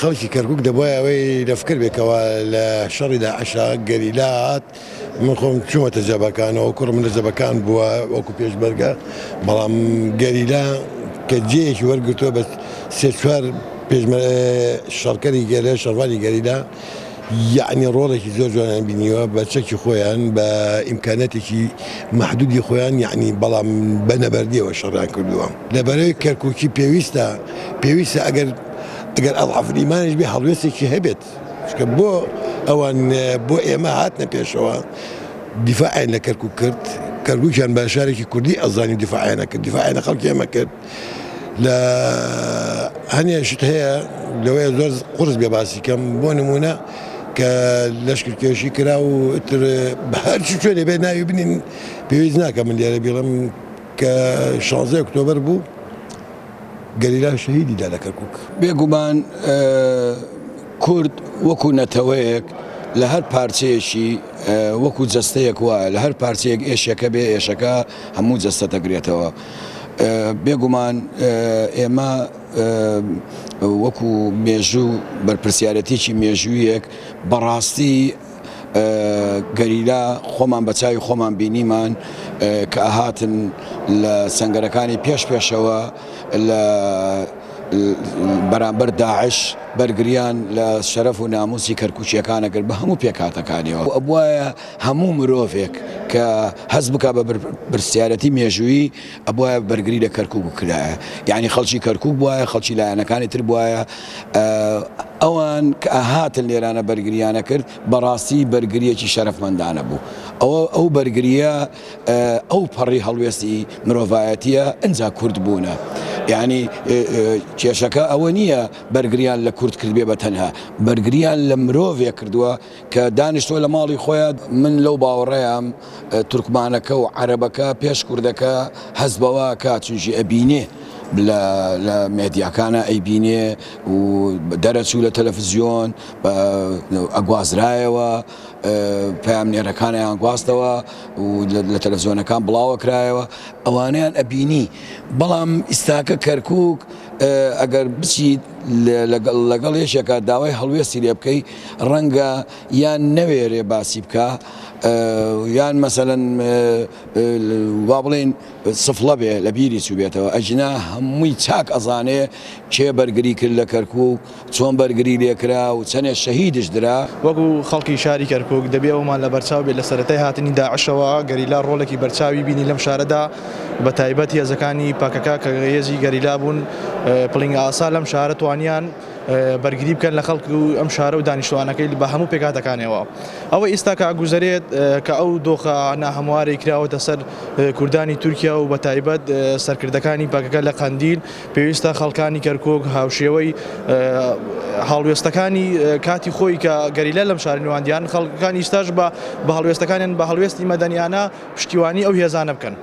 خەڵکی کەرکووک دەبووە ئەوەی لەفکر بێکەوە لە شەڕی داعشە گەریلات من خۆم چوومەتە جەبەکانەوە کوڕم لە جەبەکان بووە وەکو پێشمەرگە بەڵام گەریلا کە جێیەکی وەرگرتووە بە سێ چوار شەڕکەری گەلە شەڕوانی گەریلا یعنی ڕۆڵێکی زۆر جوانیان بینیوە بە چەکی خۆیان بە ئیمکانەتێکی محدودی خۆیان یعنی بەڵام بە نەبەردیەوە شەڕیان کردووە لەبەرەوەی کەرکووکی پێویستە ئەگەر ئەضعف ئیمانیش بێ هەڵوێستێکی هەبێت چکە بۆ ئەوان بۆ ئێمە هاتنە پێشەوە دیفاعیان لە کەرکووک کرد کەرکووکیان بە شارێکی کوردی ئەزانی دیفاعیانە کرد دیفاعیانە خەڵکی ئێمە کرد لە هەنێشت هەیە لەوەیە زۆر قورس بێ باسی کەم بۆ نمونە کە لەشکرکێشی کرا و ئتر بە هەرچی شوێنێ بێ ناوی بنین پێویست ناکە من لێرە بێڵم کە 16 ئۆکتۆبەر بوو گەریلا شەهیدیدا لە کەرکووک بێگومان کورد وەکو نەتەوەیەک لە هەر پارچەیەشی وەکو جەستەیەک وایە لە هەر پارچەیەک ئێشەکە بێ ئێشەکە هەموو جەستە دەگرێتەوە بێگومان ئێمە وەکو مێژوو بەرپرسیارەتێکی مێژوویەک بەڕاستی گەریلا خۆمان بە چاوی خۆمان بینیمان کە ئاهاتن لە سەنگەرەکانی پێشەوە لە بەرامبەر داعش بەرگریان لە شەرەف و ناموسی کەرکووچیەکانەگەر بە هەموو پێکاتەکانیەوە ئەبوایە هەموو مرۆڤێک کە هەز بکە بە پرسیارەتی مێژووی ئەبوایە بەرگری لە کەرکووک بکرایە یعنی خەڵکی کەرکووک بوایە خەڵکی لایەنەکانی تر بوایە ئەوان کە ئاهاتن لێرانە بەرگریانە کرد بەڕاستی بەرگریەکی شەرەفمەندانە بوو ئەو بەرگریە ئەو پەڕی هەڵوێستی مرۆڤایەتیە ئەنجا کورد بوونە یعنی کێشەکە ئەوە نییە بەرگریان لە کورد کردبێ بە تەنها بەرگریان لە مرۆڤێک کردووە کە دانیشتووە لە ماڵی خۆیان من لەو باوەڕێیان تورکمانەکە و عەرەبەکە پێش کوردەکە هەزبەوە کات چونکی ئەبینێ لە مێدیاکانە ئەیبینێ و دەرەچوو لە تەلەڤیزیۆن ئەگوازرایەوە پەیامنێرەکانیان گواستەوە و لە تەلەڤیزیۆنەکان بڵاوە کرایەوە ئەوانیان ئەبینی بەڵام ئیستاکە کەرکووک ئەگەر بچیت لەگەڵ یەشێکە داوای هەڵوێستی لێ بکەی ڕەنگە یان نەوێرێ باسی بکە یان مەسەلەن وا بڵێن سفڵە بێ لە بیری چوو بێتەوە ئەجنا هەمووی چاک ئەزانێ کێ بەرگری کرد لە کەرکووک چۆن بەرگری لێکرا و چەندێ شەهیدش درا وەکو خەڵکی شاری کەرکووک دەبێ ئەومان لە بەرچاو بێت لە سەرەتای هاتنی داعشەوە گەریلا ڕۆڵێکی بەرچاوی بینی لەم شارەدا بە تایبەت هێزەکانی پاکەکە کە هێزی گەریلا بوون پڵنگ ئاسا لەم شارە توانیان بەرگری بکەن لە خەڵک و ئەم شارە و دانیشتوانەکەی بە هەموو پێکاتەکانەوە ئەوە ئێستا کە ئەگوزارێت کە ئەو دۆخە ناهەموارەی کراوەتە سەر کوردانی تورکیا و بە تایبەت سەرکردەکانی پاکەکە لە قەندیل پێویستە خەڵکانی کەرکووک هاوشێوەی هەڵوێستەکانی کاتی خۆی کە گەریلا لەم شارە نێواندیان خەڵکانی ئێستاش بە هەڵوێستەکانیان بە هەڵوێستی مەدەنیانە پشتیوانی ئەو هێزانە بکەن.